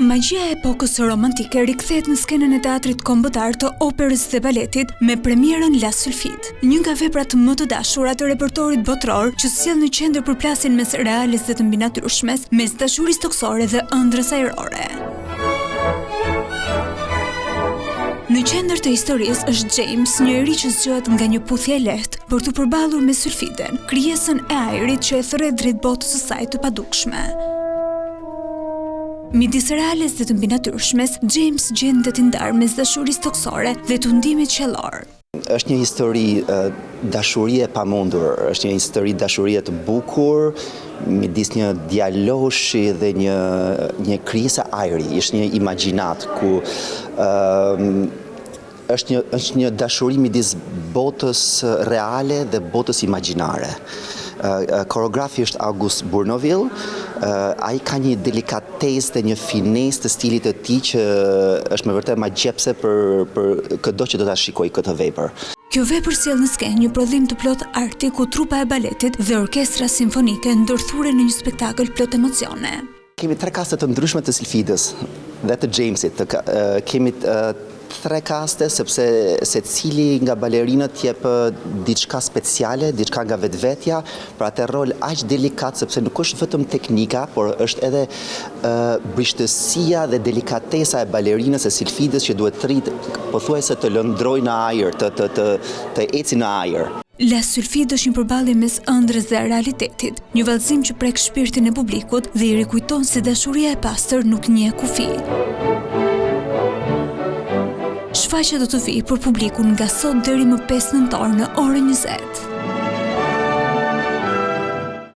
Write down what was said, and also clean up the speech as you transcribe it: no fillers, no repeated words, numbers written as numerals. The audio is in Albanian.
Magjia e epokës romantike rikthehet në skenën e teatrit kombëtar të operës dhe baletit me premierën La Sulfite, një nga veprat më të dashura të repertorit botror që sjell në qendër përplasjen mes reales dhe të mbinatyrshmes, mes dashurisë toksore dhe ëndrrës ajrore. Në qendër të historisë është James, një iri që zgjohet nga një puthje e lehtë për të përballur me Sulfiden, krijesën e ajrit që e thërret drejt botës së saj të padukshme. Midis reales dhe të mbinatyrshmes, James gjendet i ndarë mes dashurisë toksore dhe tundimit qiellor. Është një histori dashurie e pamundur, është një histori dashurie të bukur, midis një djaloshi dhe një krijesë ajri, është një imagjinat ku është një dashuri midis botës reale dhe botës imagjinare. Koreografi është August Bournonville, ai ka një delikatesë dhe një finesë të stilit të tij që është me vërtet magjepse për çdo që do ta shikojë këtë vepër. Kjo vepër sjell në skenë një prodhim të plot arti ku trupa e baletit dhe orkestra simfonike ndërthuren në një spektakël plot emocione. Kemi 3 kaste të ndryshme të Sylfides dhe të Jamesit. Kemi 3 kaste sepse secili nga balerinët jep diçka speciale, diçka nga vetvetja, për atë rol aq delikat sepse nuk është vetëm teknika, por është edhe brishtësia dhe delikatesa e balerinës së Sylfides që duhet të rrit pothuajse të lëndrojë në ajër, të eci në ajër. La Sulfite është një përballje mes ëndrrës dhe realitetit, një vallëzim që prek shpirtin e publikut dhe i rikujton se dashuria e pastër nuk njeh kufi. Shfaqja do të vijë për publikun nga sot deri më 5 nëntor në orën 20.